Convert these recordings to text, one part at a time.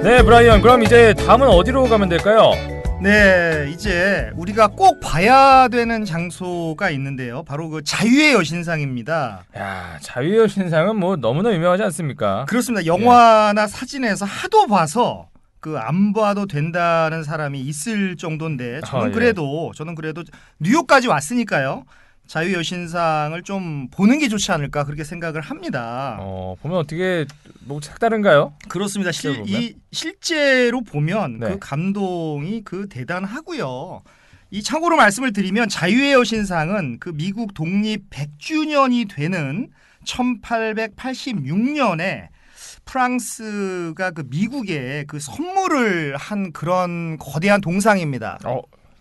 네, 브라이언. 그럼 이제 다음은 어디로 가면 될까요? 네, 이제 우리가 꼭 봐야 되는 장소가 있는데요. 바로 그 자유의 여신상입니다. 야, 자유의 여신상은 뭐 너무나 유명하지 않습니까? 그렇습니다. 영화나 사진에서 하도 봐서 그 안 봐도 된다는 사람이 있을 정도인데 저는 그래도 뉴욕까지 왔으니까요. 자유의 여신상을 좀 보는 게 좋지 않을까 그렇게 생각을 합니다. 보면 어떻게 뭐 색다른가요? 그렇습니다. 실제로 보면 네. 그 감동이 그 대단하고요. 이 참고로 말씀을 드리면 자유의 여신상은 그 미국 독립 100주년이 되는 1886년에 프랑스가 그 미국에 그 선물을 한 그런 거대한 동상입니다.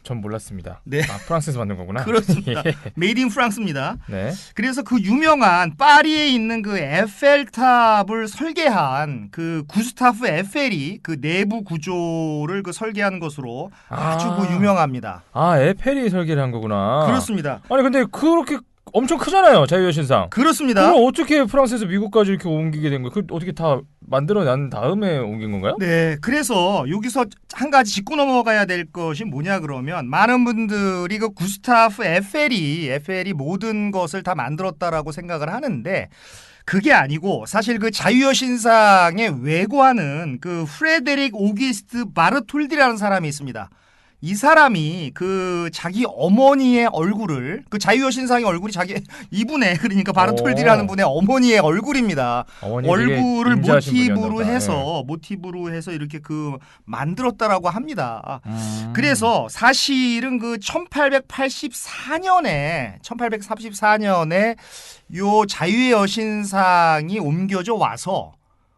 전 몰랐습니다. 네. 프랑스에서 만든 거구나. 그렇습니다. 메이드 인 프랑스입니다. 네. 그래서 그 유명한 파리에 있는 그 에펠탑을 설계한 그 구스타프 에펠이 그 내부 구조를 그 설계한 것으로 아주 그 유명합니다. 에펠이 설계를 한 거구나. 그렇습니다. 아니 근데 그렇게 엄청 크잖아요, 자유여신상. 그렇습니다. 그럼 어떻게 프랑스에서 미국까지 이렇게 옮기게 된 거예요? 그 어떻게 다 만들어낸 다음에 옮긴 건가요? 네, 그래서 여기서 한 가지 짚고 넘어가야 될 것이 뭐냐 그러면 많은 분들이 그 구스타프 에펠이 모든 것을 다 만들었다라고 생각을 하는데 그게 아니고 사실 그 자유여신상의 외관은 그 프레데릭 오기스트 바르톨디라는 사람이 있습니다. 이 사람이 그 자기 어머니의 얼굴을 그 자유여신상의 얼굴이 자기 이분의 그러니까 바르톨디라는 분의 어머니의 얼굴입니다. 얼굴을 모티브로 해서 이렇게 그 만들었다라고 합니다. 그래서 사실은 그 1834년에 요 자유의 여신상이 옮겨져 와서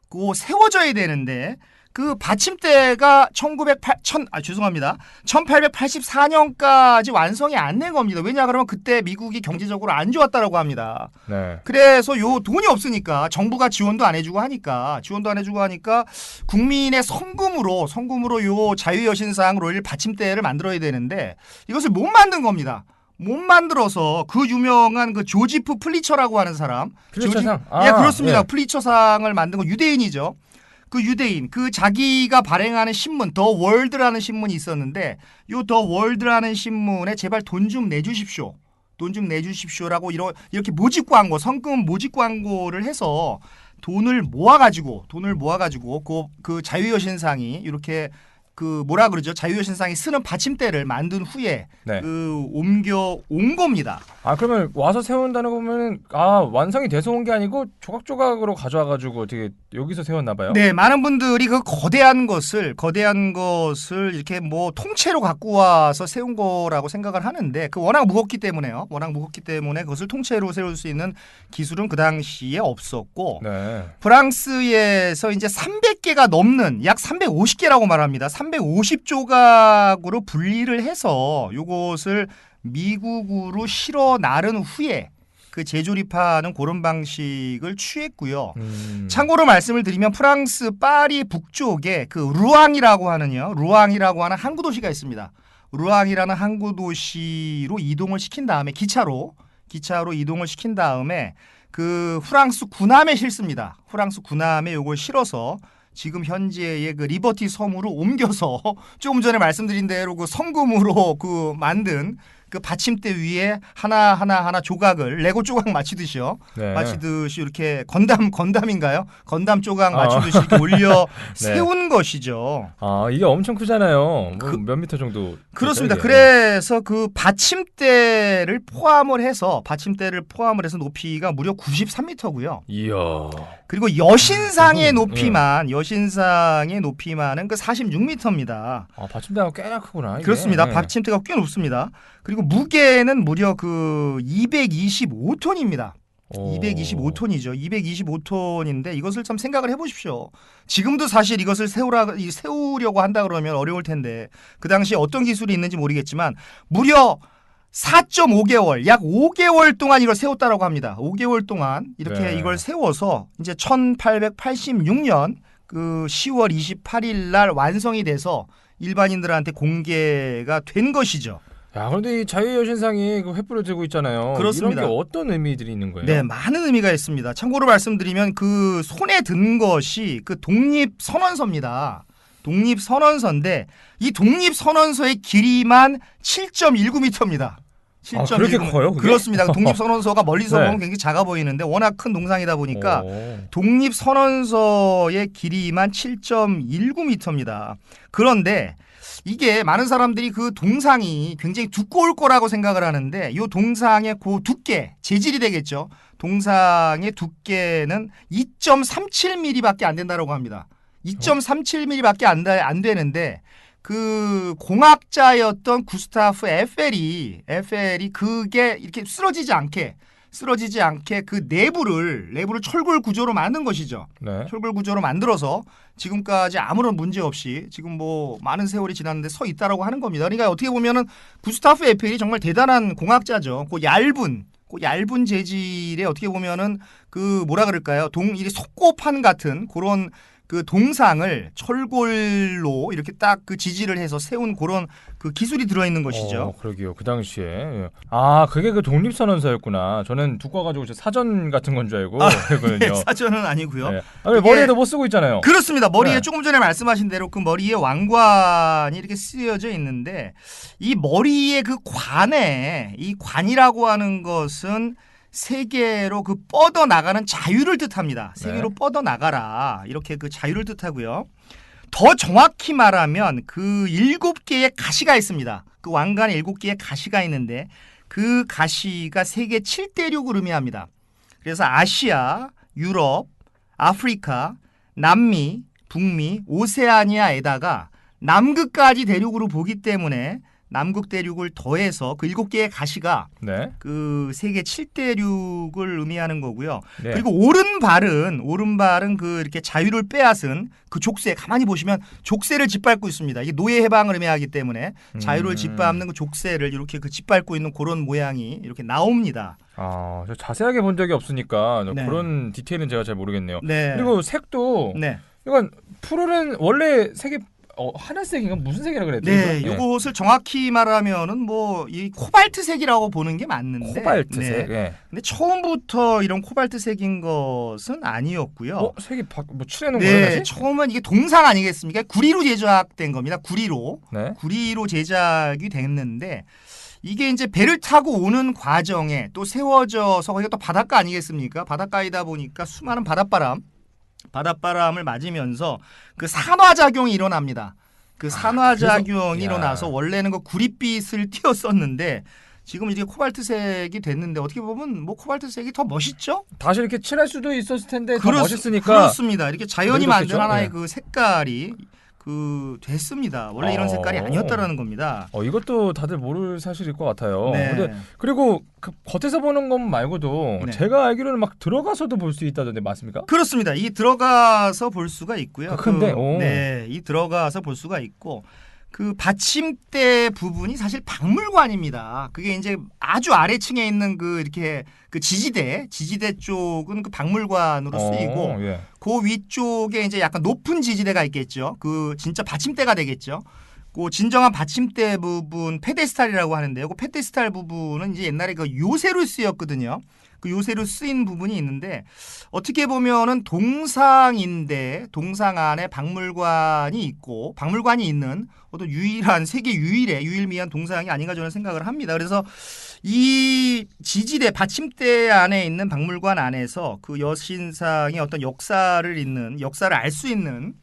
그 세워져야 되는데 그 받침대가 1884년까지 완성이 안 된 겁니다. 왜냐 그러면 그때 미국이 경제적으로 안 좋았다라고 합니다. 네. 그래서 요 돈이 없으니까 정부가 지원도 안 해주고 하니까 국민의 성금으로 요 자유의 여신상 로열 받침대를 만들어야 되는데 이것을 못 만든 겁니다. 못 만들어서 그 유명한 그 조지프 플리처라고 하는 사람. 플리처상? 예, 그렇습니다. 플리처상을 만든 거 유대인이죠. 그 유대인, 그 자기가 발행하는 신문, 더 월드라는 신문이 있었는데 요 더 월드라는 신문에 제발 돈 좀 내주십시오라고 이렇게 모집 광고, 성금 모집 광고를 해서 돈을 모아가지고 그 자유여신상이 이렇게 그 뭐라 그러죠? 자유여신상이 쓰는 받침대를 만든 후에 그 옮겨 온 겁니다. 그러면 와서 세운다는 거 보면은 완성이 돼서 온 게 아니고 조각조각으로 가져와가지고 어떻게 여기서 세웠나 봐요? 네, 많은 분들이 그 거대한 것을 이렇게 뭐 통째로 갖고 와서 세운 거라고 생각을 하는데 그 워낙 무겁기 때문에 그것을 통째로 세울 수 있는 기술은 그 당시에 없었고 프랑스에서 이제 300개가 넘는 약 350개라고 말합니다. 350조각으로 분리를 해서 이것을 미국으로 실어 나른 후에 그 재조립하는 그런 방식을 취했고요. 참고로 말씀을 드리면 프랑스 파리 북쪽에 그 루앙이라고 하는 항구 도시가 있습니다. 루앙이라는 항구 도시로 이동을 시킨 다음에 기차로 이동을 시킨 다음에 그 프랑스 구남에 실습니다. 프랑스 구남에 이걸 실어서 지금 현재의 그 리버티 섬으로 옮겨서 조금 전에 말씀드린 대로 그 성금으로 그 만든 그 받침대 위에 하나 조각을 레고 조각 마치듯이요. 마치듯이 이렇게 건담인가요? 건담 조각 마치듯이 이렇게 올려 세운 것이죠. 이게 엄청 크잖아요. 몇 미터 정도. 그렇습니다. 그래서 그 받침대를 포함을 해서 높이가 무려 93m고요. 이야. 그리고 여신상의 높이만은 그 46m입니다. 받침대가 꽤나 크구나. 이게. 그렇습니다. 받침대가 꽤 높습니다. 그리고 무게는 무려 그 225톤입니다. 225톤이죠. 225톤인데 이것을 좀 생각을 해보십시오. 지금도 사실 이것을 세우려고 한다 그러면 어려울 텐데 그 당시에 어떤 기술이 있는지 모르겠지만 무려 4.5개월, 약 5개월 동안 이걸 세웠다라고 합니다. 5개월 동안 이렇게 이걸 세워서 이제 1886년 그 10월 28일 날 완성이 돼서 일반인들한테 공개가 된 것이죠. 그런데 이 자유여신상이 그 횃불을 들고 있잖아요. 그렇습니다. 이런 게 어떤 의미들이 있는 거예요? 네, 많은 의미가 있습니다. 참고로 말씀드리면 그 손에 든 것이 그 독립선언서입니다. 독립선언서인데 이 독립선언서의 길이만 7.19m입니다. 그렇게 커요? 그게? 그렇습니다. 독립선언서가 멀리서 네. 보면 굉장히 작아 보이는데 워낙 큰 동상이다 보니까 오. 독립선언서의 길이만 7.19m입니다. 그런데 이게 많은 사람들이 그 동상이 굉장히 두꺼울 거라고 생각을 하는데 이 동상의 그 두께, 재질이 되겠죠. 동상의 두께는 2.37mm밖에 안 된다고 합니다. 2.37mm밖에 안 되는데 그 공학자였던 구스타프 에펠이 그게 이렇게 쓰러지지 않게 그 내부를 철골 구조로 만든 것이죠. 네. 철골 구조로 만들어서 지금까지 아무런 문제 없이 지금 뭐 많은 세월이 지났는데 서 있다라고 하는 겁니다. 그러니까 어떻게 보면은 구스타프 에펠이 정말 대단한 공학자죠. 그 얇은 재질의 어떻게 보면은 그 뭐라 그럴까요? 이게 속고판 같은 그런 그 동상을 철골로 이렇게 딱 그 지지를 해서 세운 그런 그 기술이 들어있는 것이죠. 그러게요. 그 당시에. 그게 그 독립선언서였구나. 저는 두꺼워가지고 사전 같은 건 줄 알고 그랬거든요. 네, 사전은 아니고요. 네. 왜 머리에도 못 쓰고 있잖아요. 그렇습니다. 머리에 네. 조금 전에 말씀하신 대로 그 머리에 왕관이 이렇게 쓰여져 있는데 이 머리의 그 관에 이 관이라고 하는 것은 세계로 그 뻗어 나가는 자유를 뜻합니다. 세계로 네. 뻗어 나가라 이렇게 그 자유를 뜻하고요. 더 정확히 말하면 그 7개의 가시가 있습니다. 그 왕관에 7개의 가시가 있는데 그 가시가 세계 7대륙을 의미합니다. 그래서 아시아, 유럽, 아프리카, 남미, 북미, 오세아니아에다가 남극까지 대륙으로 보기 때문에 남극 대륙을 더해서 그 7개의 가시가 네. 그 세계 7대륙을 의미하는 거고요. 네. 그리고 오른발은 그 이렇게 자유를 빼앗은 그 족쇄, 가만히 보시면 족쇄를 짓밟고 있습니다. 이게 노예 해방을 의미하기 때문에 자유를 짓밟는 그 족쇄를 이렇게 그 짓밟고 있는 그런 모양이 이렇게 나옵니다. 저 자세하게 본 적이 없으니까 네. 그런 디테일은 제가 잘 모르겠네요. 네. 그리고 색도 네. 이건 푸르른 원래 색이 하늘색인가 무슨 색이라 그랬죠? 네, 이거? 이것을 정확히 말하면은 뭐 이 코발트색이라고 보는 게 맞는데. 코발트색. 네. 예. 근데 처음부터 이런 코발트색인 것은 아니었고요. 색이 칠해놓은 거예요? 네, 다시? 처음은 이게 동상 아니겠습니까? 구리로 제작된 겁니다. 구리로 제작이 됐는데 이게 이제 배를 타고 오는 과정에 또 세워져서 거기가 또 바닷가 아니겠습니까? 바닷가이다 보니까 수많은 바닷바람을 맞으면서 그 산화작용이 일어납니다. 그 산화작용이 일어나서 원래는 그 구릿빛을 띄었었는데 지금 이게 코발트색이 됐는데 어떻게 보면 뭐 코발트색이 더 멋있죠? 다시 이렇게 칠할 수도 있었을 텐데 더 멋있으니까. 그렇습니다. 이렇게 자연이 만든 하나의 네. 그 색깔이 그 됐습니다. 원래 이런 색깔이 아니었다라는 겁니다. 이것도 다들 모를 사실일 것 같아요. 네. 근데 그리고 그 겉에서 보는 것 말고도 네. 제가 알기로는 막 들어가서도 볼 수 있다던데 맞습니까? 그렇습니다. 이 들어가서 볼 수가 있고요. 큰데? 네, 이 들어가서 볼 수가 있고 그 받침대 부분이 사실 박물관입니다. 그게 이제 아주 아래층에 있는 그 이렇게 그 지지대 쪽은 그 박물관으로 쓰이고 예. 그 위쪽에 이제 약간 높은 지지대가 있겠죠. 그 진짜 받침대가 되겠죠. 그 진정한 받침대 부분 페데스탈이라고 하는데요. 그 페데스탈 부분은 이제 옛날에 그 요새로 쓰였거든요. 그 요새로 쓰인 부분이 있는데 어떻게 보면은 동상인데 동상 안에 박물관이 있고 박물관이 있는 어떤 세계 유일미한 동상이 아닌가 저는 생각을 합니다. 그래서 이 지지대 받침대 안에 있는 박물관 안에서 그 여신상의 어떤 역사를 알 수 있는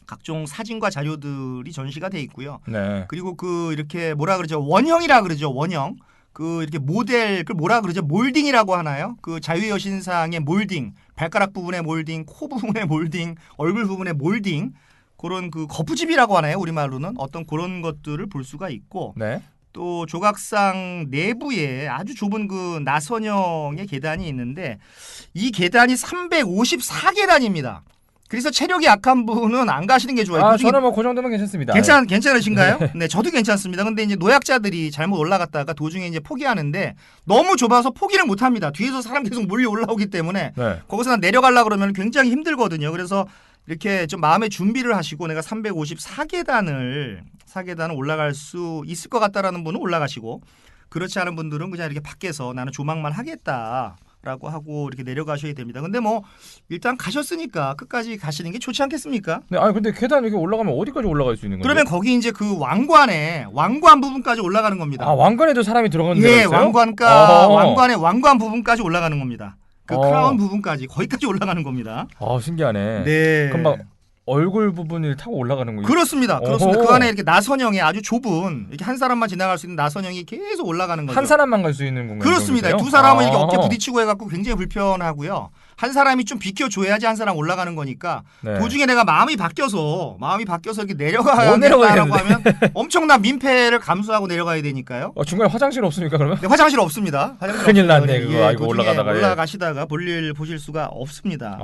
각종 사진과 자료들이 전시가 돼 있고요. 네. 그리고 그 이렇게 뭐라 그러죠? 원형이라 그러죠. 원형. 그 이렇게 모델 그 뭐라 그러죠? 몰딩이라고 하나요? 그 자유의 여신상의 몰딩, 발가락 부분의 몰딩, 코 부분의 몰딩, 얼굴 부분의 몰딩 그런 그 거푸집이라고 하나요? 우리말로는 어떤 그런 것들을 볼 수가 있고 네. 또 조각상 내부에 아주 좁은 그 나선형의 계단이 있는데 이 계단이 354계단입니다. 그래서 체력이 약한 분은 안 가시는 게 좋아요. 저는 뭐 그 정도면 괜찮습니다. 괜찮으신가요? 네, 저도 괜찮습니다. 근데 이제 노약자들이 잘못 올라갔다가 도중에 이제 포기하는데 너무 좁아서 포기를 못 합니다. 뒤에서 사람 계속 몰려 올라오기 때문에 네. 거기서 내려가려고 그러면 굉장히 힘들거든요. 그래서 이렇게 좀 마음의 준비를 하시고 내가 354계단을 올라갈 수 있을 것 같다라는 분은 올라가시고 그렇지 않은 분들은 그냥 이렇게 밖에서 나는 조망만 하겠다. 라고 하고 이렇게 내려가셔야 됩니다. 근데 뭐 일단 가셨으니까 끝까지 가시는 게 좋지 않겠습니까? 네, 아니 근데 계단 이렇게 올라가면 어디까지 올라갈 수 있는 거예요? 그러면 거기 이제 그 왕관 부분까지 올라가는 겁니다. 아, 왕관에도 사람이 들어가는 데가 예, 있어요? 왕관의 왕관 부분까지 올라가는 겁니다. 그 크라운 부분까지 거기까지 올라가는 겁니다. 아, 신기하네. 네. 그럼 막 얼굴 부분을 타고 올라가는 거예요? 그렇습니다. 그렇습니다. 어허. 그 안에 이렇게 나선형이 아주 좁은 이렇게 한 사람만 지나갈 수 있는 나선형이 계속 올라가는 거죠. 한 사람만 갈 수 있는 공간? 그렇습니다. 두 사람은 이렇게 어깨 부딪히고 해갖고 굉장히 불편하고요. 한 사람이 좀 비켜줘야지 한 사람 올라가는 거니까 네. 도중에 내가 마음이 바뀌어서 이렇게 내려가야겠다라고 내려가야겠는데? 하면 엄청난 민폐를 감수하고 내려가야 되니까요. 중간에 화장실 없으니까 그러면? 네, 화장실 없습니다. 큰일 났네, 그거. 아이고, 도중에 올라가다가, 예. 올라가시다가 볼일 보실 수가 없습니다.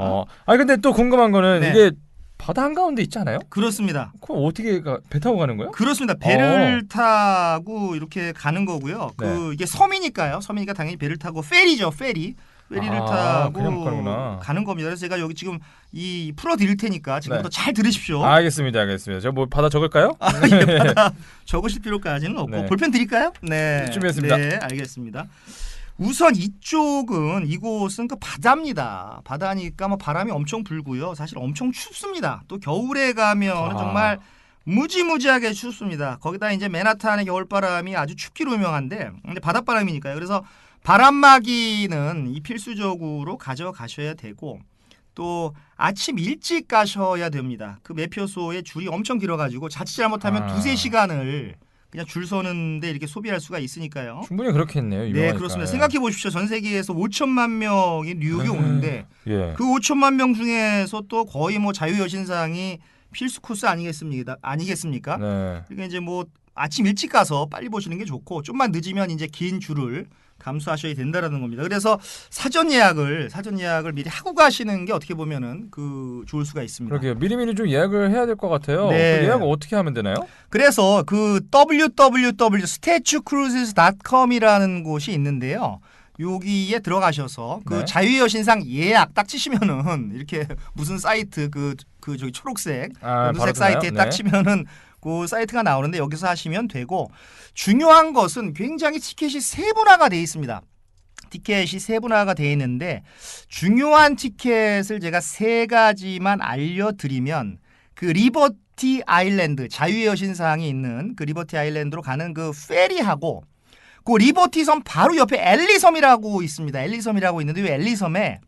아니 근데 또 궁금한 거는 네. 이게 바다 한가운데 있지 않아요? 그렇습니다. 그럼 어떻게 배 타고 가는 거예요? 그렇습니다. 배를 타고 이렇게 가는 거고요. 네. 이게 섬이니까요. 섬이니까 당연히 배를 타고 페리죠. 페리를 그냥 타고 가는구나. 가는 겁니다. 그래서 제가 여기 지금 이 풀어 드릴 테니까 지금부터 네. 잘 들으십시오. 알겠습니다. 제가 뭐 바다 적을까요? 예, 받아 적으실 필요까지는 없고 네. 볼펜 드릴까요? 네. 준비했습니다. 네, 알겠습니다. 우선 이곳은 그 바다입니다. 바다니까 뭐 바람이 엄청 불고요. 사실 엄청 춥습니다. 또 겨울에 가면 정말 무지무지하게 춥습니다. 거기다 이제 맨하탄의 겨울바람이 아주 춥기로 유명한데 근데 바닷바람이니까요. 그래서 바람막이는 이 필수적으로 가져가셔야 되고 또 아침 일찍 가셔야 됩니다. 그 매표소에 줄이 엄청 길어가지고 자칫 잘못하면 두세 시간을 그냥 줄 서는데 이렇게 소비할 수가 있으니까요. 충분히 그렇겠네요. 네, 그렇습니다. 생각해 보십시오. 전 세계에서 5천만 명이 뉴욕에 오는데 예. 그 5천만 명 중에서 또 거의 뭐 자유여신상이 필수 코스 아니겠습니까? 네. 그러니까 이제 뭐 아침 일찍 가서 빨리 보시는 게 좋고 좀만 늦으면 이제 긴 줄을 감수하셔야 된다라는 겁니다. 그래서 사전 예약을 미리 하고 가시는 게 어떻게 보면은 좋을 수가 있습니다. 그러게요. 미리미리 좀 예약을 해야 될 것 같아요. 네. 그 예약을 어떻게 하면 되나요? 그래서 그 www.statuecruises.com이라는 곳이 있는데요. 여기에 들어가셔서 그 네. 자유여신상 예약 딱 치시면은 이렇게 무슨 사이트 저기 초록색 바로 연두색 뜨나요? 사이트에 딱 네. 치면은 그 사이트가 나오는데 여기서 하시면 되고 중요한 것은 굉장히 티켓이 세분화가 돼 있습니다. 티켓이 세분화가 돼 있는데 중요한 티켓을 제가 세 가지만 알려드리면 그 리버티 아일랜드 자유의 여신상이 있는 그 리버티 아일랜드로 가는 그 페리하고 그 리버티 섬 바로 옆에 엘리 섬이라고 있습니다. 엘리 섬이라고 있는데 이 엘리 섬에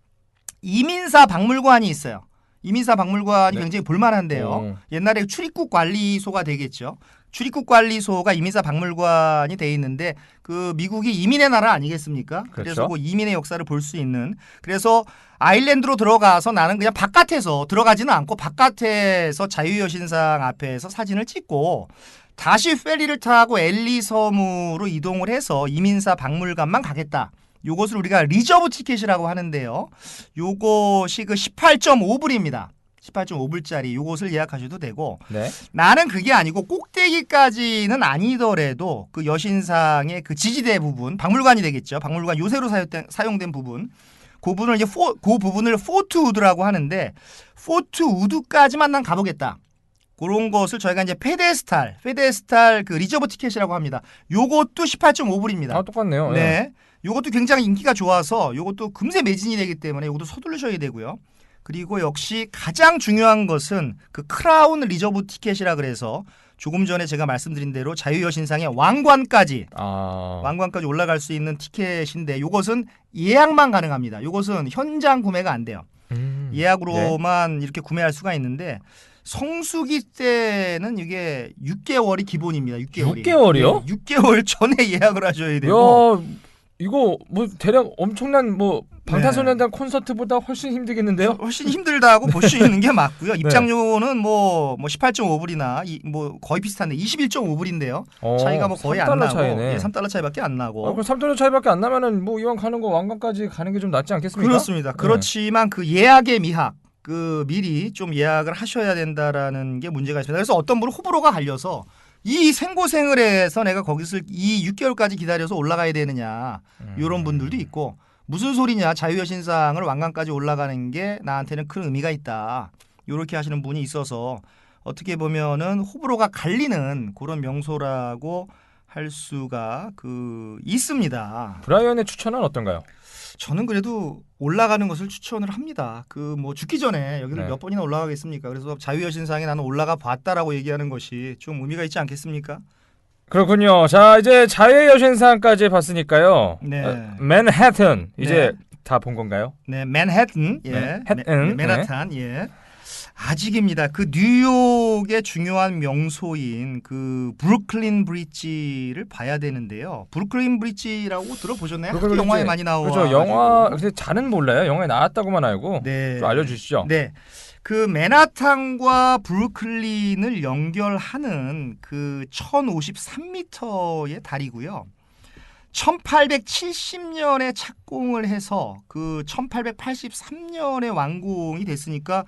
이민사 박물관이 있어요. 이민사 박물관이 네. 굉장히 볼만한데요. 옛날에 출입국 관리소가 되겠죠. 출입국 관리소가 이민사 박물관이 돼 있는데 그 미국이 이민의 나라 아니겠습니까? 그래서 그렇죠. 그 이민의 역사를 볼 수 있는 그래서 아일랜드로 들어가서 나는 그냥 바깥에서 들어가지는 않고 바깥에서 자유여신상 앞에서 사진을 찍고 다시 페리를 타고 엘리 섬으로 이동을 해서 이민사 박물관만 가겠다. 요것을 우리가 리저브 티켓이라고 하는데요. 요것이 그 18.5불입니다. 18.5불짜리 요것을 예약하셔도 되고 네. 나는 그게 아니고 꼭대기까지는 아니더라도 그 여신상의 그 지지대 부분 박물관이 되겠죠. 박물관 요새로 사용된 부분 그 부분을 이제 그 부분을 포트 우드라고 하는데 포트 우드까지만 난 가보겠다. 그런 것을 저희가 이제 페데스탈 그 리저브 티켓이라고 합니다. 요것도 18.5불입니다. 똑같네요. 네. 요것도 굉장히 인기가 좋아서 요것도 금세 매진이 되기 때문에 요것도 서두르셔야 되고요. 그리고 역시 가장 중요한 것은 그 크라운 리저브 티켓이라 그래서 조금 전에 제가 말씀드린 대로 자유여신상의 왕관까지 올라갈 수 있는 티켓인데 요것은 예약만 가능합니다. 요것은 현장 구매가 안 돼요. 예약으로만 이렇게 구매할 수가 있는데 성수기 때는 이게 6개월이 기본입니다. 6개월이요? 네, 6개월 전에 예약을 하셔야 되고. 야, 이거 뭐 대략 엄청난 뭐 방탄소년단 콘서트보다 훨씬 힘들겠는데요? 훨씬 힘들다고 볼 수 있는 게 맞고요. 입장료는 뭐 18.5불이나 뭐 거의 비슷한데 21.5불인데요. 차이가 뭐 거의 안 나고 차이네. 예, 3달러 차이밖에 안 나고. 그럼 3달러 차이밖에 안 나면은 뭐 이왕 가는 거 왕관까지 가는 게 좀 낫지 않겠습니까? 그렇습니다. 그렇지만 그 예약의 미학 미리 좀 예약을 하셔야 된다라는 게 문제가 있습니다. 그래서 어떤 분은 호불호가 갈려서 이 생고생을 해서 내가 거기서 이 6개월까지 기다려서 올라가야 되느냐 이런 분들도 있고 무슨 소리냐 자유여신상을 왕관까지 올라가는 게 나한테는 큰 의미가 있다 이렇게 하시는 분이 있어서 어떻게 보면은 호불호가 갈리는 그런 명소라고 할 할 수가 있습니다. 브라이언의 추천은 어떤가요? 저는 그래도 올라가는 것을 추천을 합니다. 뭐 죽기 전에 여기를 네. 몇 번이나 올라가겠습니까? 그래서 자유여신상에 나는 올라가 봤다라고 얘기하는 것이 좀 의미가 있지 않겠습니까? 그렇군요. 자, 이제 자유의 여신상까지 봤으니까요. 네. 맨해튼 이제 네. 다 본 건가요? 네, 맨해튼, 예, 맨하탄, 예. 아직입니다. 뉴욕의 중요한 명소인 브루클린 브릿지를 봐야 되는데요. 브루클린 브릿지라고 들어보셨나요? 브루클린 하도 영화에 브릿지. 많이 나와. 그렇죠. 영화 근데 잘은 몰라요. 영화에 나왔다고만 알고. 네. 좀 알려주시죠. 네. 맨하탄과 브루클린을 연결하는 1053m의 다리고요. 1870년에 착공을 해서 1883년에 완공이 됐으니까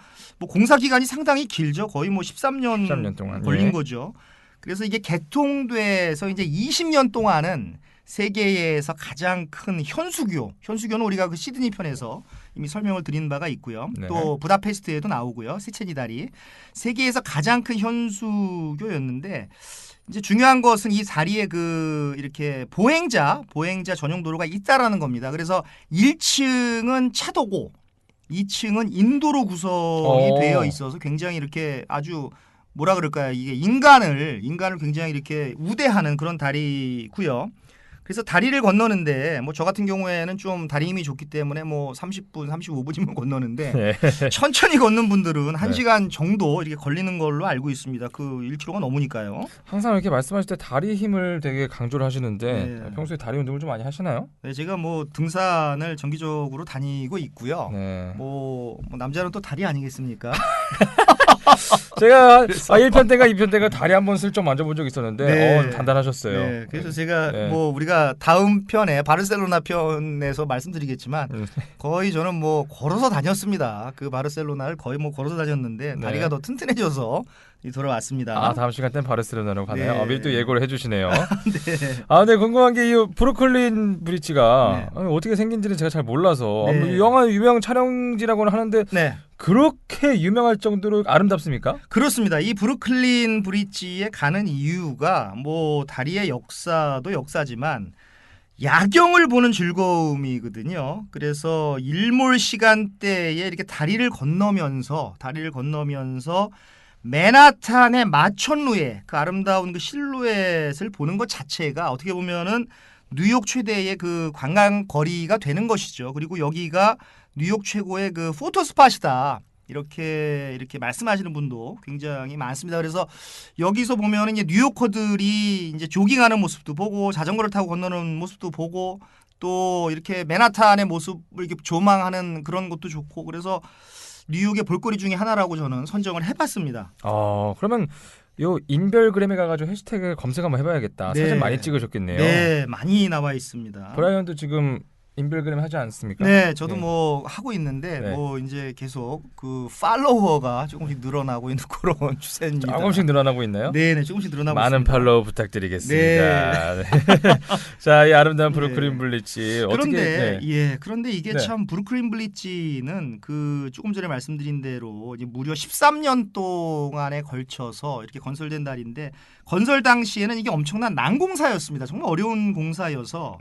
공사 기간이 상당히 길죠. 거의 13년 동안 걸린 예. 거죠. 그래서 이게 개통돼서 이제 20년 동안은 세계에서 가장 큰 현수교는 우리가 시드니 편에서 이미 설명을 드린 바가 있고요. 네. 또 부다페스트에도 나오고요. 세체니 다리. 세계에서 가장 큰 현수교였는데 이제 중요한 것은 이 다리에 이렇게 보행자 전용 도로가 있다라는 겁니다. 그래서 1층은 차도고 2층은 인도로 구성이 되어 있어서 굉장히 이렇게 아주 뭐라 그럴까요? 이게 인간을 굉장히 이렇게 우대하는 그런 다리고요. 그래서 다리를 건너는데 저 같은 경우에는 좀 다리 힘이 좋기 때문에 30분, 35분이면 건너는데 네. 천천히 걷는 분들은 1시간 네. 정도 이렇게 걸리는 걸로 알고 있습니다. 1km가 넘으니까요. 항상 이렇게 말씀하실 때 다리 힘을 되게 강조를 하시는데 네. 평소에 다리 운동을 좀 많이 하시나요? 네, 제가 등산을 정기적으로 다니고 있고요. 네. 남자는 또 다리 아니겠습니까? 제가 1편 때가 2편 때가 다리 한번 슬쩍 만져본 적이 있었는데 네. 좀 단단하셨어요. 네, 그래서 제가 네. 우리가 다음 편에 바르셀로나 편에서 말씀드리겠지만 거의 저는 걸어서 다녔습니다. 바르셀로나를 거의 걸어서 다녔는데 네. 다리가 더 튼튼해져서 돌아왔습니다. 다음 시간 때는 바르셀로나로 가네요. 네. 미리 또 예고를 해주시네요. 네. 근데 궁금한 게 이 브루클린 브릿지가 네. 어떻게 생긴지는 제가 잘 몰라서 네. 영화 유명 촬영지라고는 하는데 네. 그렇게 유명할 정도로 아름답습니까? 그렇습니다. 이 브루클린 브릿지에 가는 이유가 다리의 역사도 역사지만 야경을 보는 즐거움이거든요. 그래서 일몰 시간대에 이렇게 다리를 건너면서 맨하탄의 마천루에 아름다운 실루엣을 보는 것 자체가 어떻게 보면은 뉴욕 최대의 관광 거리가 되는 것이죠. 그리고 여기가 뉴욕 최고의 포토 스팟이다. 이렇게 말씀하시는 분도 굉장히 많습니다. 그래서 여기서 보면은 이제 뉴요커들이 이제 조깅하는 모습도 보고 자전거를 타고 건너는 모습도 보고 또 이렇게 맨하탄의 모습을 이렇게 조망하는 그런 것도 좋고 그래서 뉴욕의 볼거리 중에 하나라고 저는 선정을 해봤습니다. 그러면 요 인별그램에 가가지고 해시태그 검색 한번 해봐야겠다. 네. 사진 많이 찍으셨겠네요. 네, 많이 나와 있습니다. 브라이언도 지금 인별그램 하지 않습니까? 네, 저도 네. 하고 있는데 네. 이제 계속 팔로워가 조금씩 늘어나고 있는 그런 추세입니다. 조금씩 늘어나고 있나요? 네, 조금씩 늘어나고 많은 있습니다. 팔로우 부탁드리겠습니다. 네. 자, 이 아름다운 브루클린 브릿지 그런데 이게 네. 참 브루클린 브릿지는 조금 전에 말씀드린 대로 이제 무려 13년 동안에 걸쳐서 이렇게 건설된 다리인데 건설 당시에는 이게 엄청난 난공사였습니다. 정말 어려운 공사여서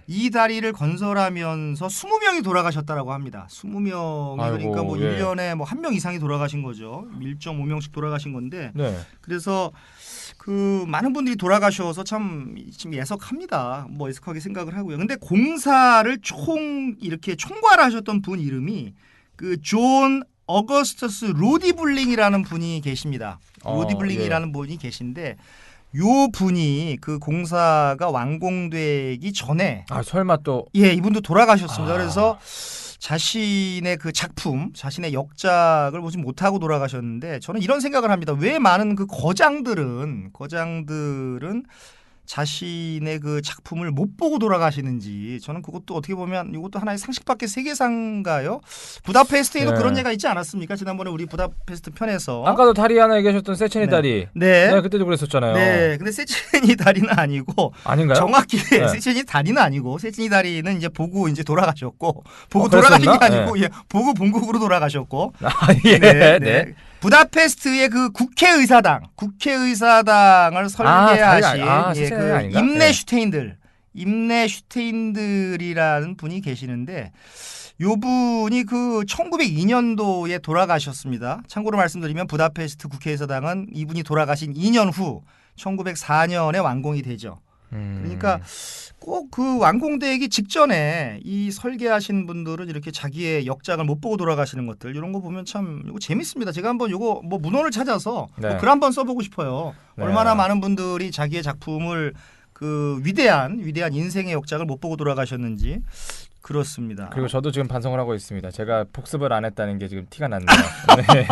이 다리를 건설하면서 20명이 돌아가셨다라고 합니다. 20명이 그러니까 1년에 1명 이상이 돌아가신 거죠. 1.5명씩 돌아가신 건데 네. 그래서 많은 분들이 돌아가셔서 참 지금 예석합니다. 예석하게 생각을 하고요. 근데 공사를 이렇게 총괄하셨던 분 이름이 존 어거스터스 로디블링이라는 분이 계십니다. 로디블링이라는 분이 계신데 요 분이 공사가 완공되기 전에 설마 또 이분도 돌아가셨습니다. 그래서 자신의 작품, 자신의 역작을 보지 못하고 돌아가셨는데 저는 이런 생각을 합니다. 왜 많은 거장들은 자신의 작품을 못 보고 돌아가시는지 저는 그것도 어떻게 보면 이것도 하나의 상식 밖의 세계사인가요? 부다페스트에도 네. 그런 예가 있지 않았습니까? 지난번에 우리 부다페스트 편에서 아까도 다리 하나 얘기하셨던 세체니 다리. 네. 그때도 그랬었잖아요. 네. 근데 세체니 다리는 아니고 아닌가요? 정확히 네. 세체니 다리는 아니고 세체니 다리는 이제 보고 이제 돌아가셨고 보고 그랬었나? 돌아가신 게 아니고 보고 본국으로 돌아가셨고 네. 부다페스트의 국회의사당을 설계하신 세체니 슈테인 아닌가? 임내 슈테인들, 임내 슈테인들이라는 분이 계시는데 요 분이 그 1902년도에 돌아가셨습니다. 참고로 말씀드리면 부다페스트 국회의사당은 이분이 돌아가신 2년 후 1904년에 완공이 되죠. 그러니까 꼭 그 완공되기 직전에 이 설계하신 분들은 이렇게 자기의 역작을 못 보고 돌아가시는 것들 이런 거 보면 참 이거 재밌습니다. 제가 한번 이거 뭐 문헌을 찾아서 네. 글 한번 써보고 싶어요. 네. 얼마나 많은 분들이 자기의 작품을 그 위대한 인생의 역작을 못 보고 돌아가셨는지 그렇습니다. 그리고 저도 지금 반성을 하고 있습니다. 제가 복습을 안 했다는 게 지금 티가 났네요.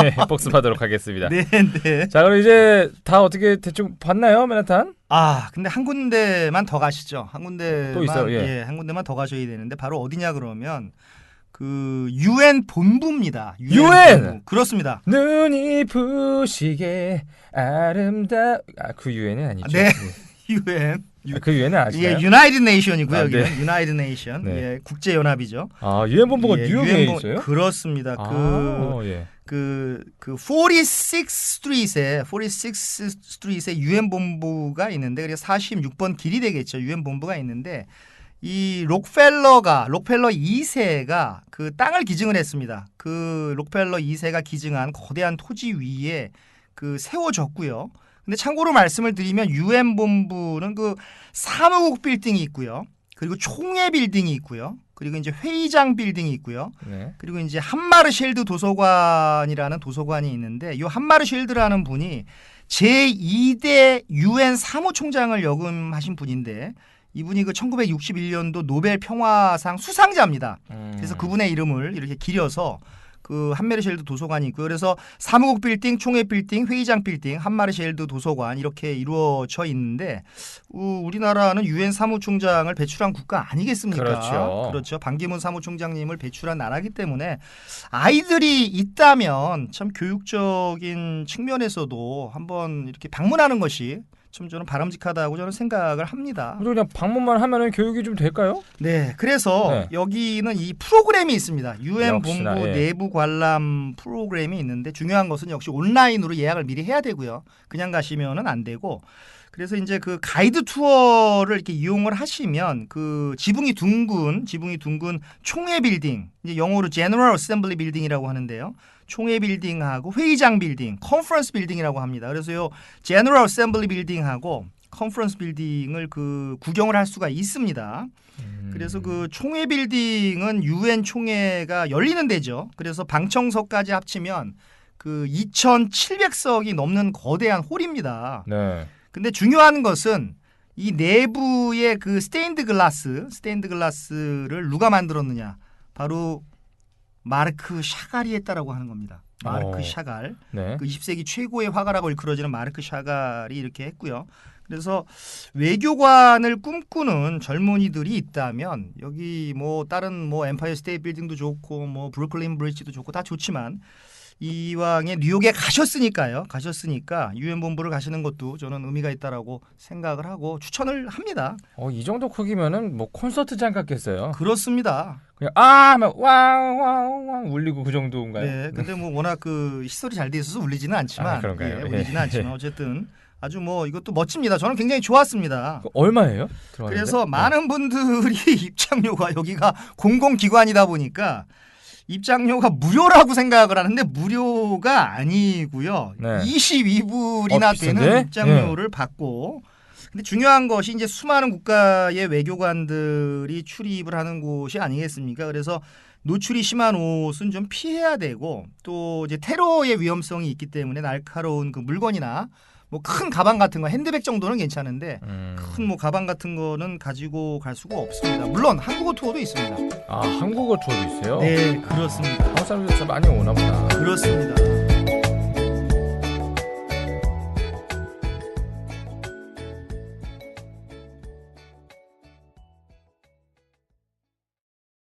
네, 복습하도록 하겠습니다. 네, 네. 자, 그럼 이제 다 어떻게 대충 봤나요, 맨하탄? 아, 근데 한 군데만 더 가시죠. 한 군데만 또 있어요, 예. 한 군데만 더 가셔야 되는데 바로 어디냐 그러면 그 유엔 본부입니다. UN! 본부. 그렇습니다. 눈이 부시게 그 유엔은 아니죠. 네. 유엔. 그 유엔은 아시나요? 예, 유나이티드 네이션이고요. 아, 여기는 네. 유나이티드 네이션. 네. 예, 국제 연합이죠. 아, 유엔 본부가 예, 뉴욕에 UN 있어요? 그렇습니다. 예. 그 46 스트리트에 유엔 본부가 있는데 그게 46번 길이 되겠죠. 유엔 본부가 있는데 이 록펠러 2세가 그 땅을 기증을 했습니다. 그 록펠러 2세가 기증한 거대한 토지 위에 그 세워졌고요. 근데 참고로 말씀을 드리면 유엔 본부는 그 사무국 빌딩이 있고요. 그리고 총회 빌딩이 있고요. 그리고 이제 회의장 빌딩이 있고요. 네. 그리고 이제 함마르실드 도서관이라는 도서관이 있는데 이 함마르실드라는 분이 제2대 유엔 사무총장을 역임하신 분인데 이분이 그 1961년도 노벨 평화상 수상자입니다. 그래서 그분의 이름을 이렇게 길여서 그 함마르실드 도서관이 있고요. 그래서 사무국 빌딩, 총회 빌딩, 회의장 빌딩, 함마르실드 도서관 이렇게 이루어져 있는데 우리나라는 유엔 사무총장을 배출한 국가 아니겠습니까? 그렇죠. 반기문 사무총장님을 배출한 나라이기 때문에 아이들이 있다면 참 교육적인 측면에서도 한번 이렇게 방문하는 것이 좀 저는 바람직하다고 저는 생각을 합니다. 그냥 방문만 하면은 교육이 좀 될까요? 네, 그래서 네. 여기는 이 프로그램이 있습니다. 유엔 본부 역시나, 예. 내부 관람 프로그램이 있는데 중요한 것은 역시 온라인으로 예약을 미리 해야 되고요. 그냥 가시면은 안 되고. 그래서 이제 그 가이드 투어를 이렇게 이용을 하시면 그 지붕이 둥근 총회 빌딩, 이제 영어로 General Assembly 빌딩이라고 하는데요. 총회 빌딩하고 회의장 빌딩, 컨퍼런스 빌딩이라고 합니다. 그래서 요 General Assembly 빌딩하고 컨퍼런스 빌딩을 그 구경을 할 수가 있습니다. 그래서 그 총회 빌딩은 유엔 총회가 열리는 데죠. 그래서 방청석까지 합치면 그 2,700석이 넘는 거대한 홀입니다. 네. 근데 중요한 것은 이 내부의 그 스테인드 글라스를 누가 만들었느냐? 바로 마르크 샤갈이 했다라고 하는 겁니다. 마르크 샤갈. 네. 그 20세기 최고의 화가라고 일컬어지는 마르크 샤갈이 이렇게 했고요. 그래서 외교관을 꿈꾸는 젊은이들이 있다면 여기 뭐 다른 뭐 엠파이어 스테이트 빌딩도 좋고 뭐 브루클린 브리지도 좋고 다 좋지만 이왕에 뉴욕에 가셨으니까 유엔 본부를 가시는 것도 저는 의미가 있다라고 생각을 하고 추천을 합니다. 이 정도 크기면은 뭐 콘서트장 같겠어요. 그렇습니다. 그냥 하면 왕왕왕 울리고 그 정도인가요? 네, 근데 뭐 워낙 그 시설이 잘 돼 있어서 울리지는 않지만, 그런가요? 예, 울리지는 않지만 어쨌든 아주 뭐 이것도 멋집니다. 저는 굉장히 좋았습니다. 얼마예요? 그래서 많은 분들이 입장료가 여기가 공공기관이다 보니까 입장료가 무료라고 생각을 하는데 무료가 아니고요. 네. 22불이나 되는 입장료를 받고 근데 중요한 것이 이제 수많은 국가의 외교관들이 출입을 하는 곳이 아니겠습니까? 그래서 노출이 심한 옷은 좀 피해야 되고 또 이제 테러의 위험성이 있기 때문에 날카로운 그 물건이나 뭐 큰 가방 같은 거 핸드백 정도는 괜찮은데 큰 뭐 가방 같은 거는 가지고 갈 수가 없습니다. 물론 한국어 투어도 있습니다. 한국어 투어도 있어요? 네, 그렇습니다. 한국 사람들 참 많이 오나 보다. 그렇습니다.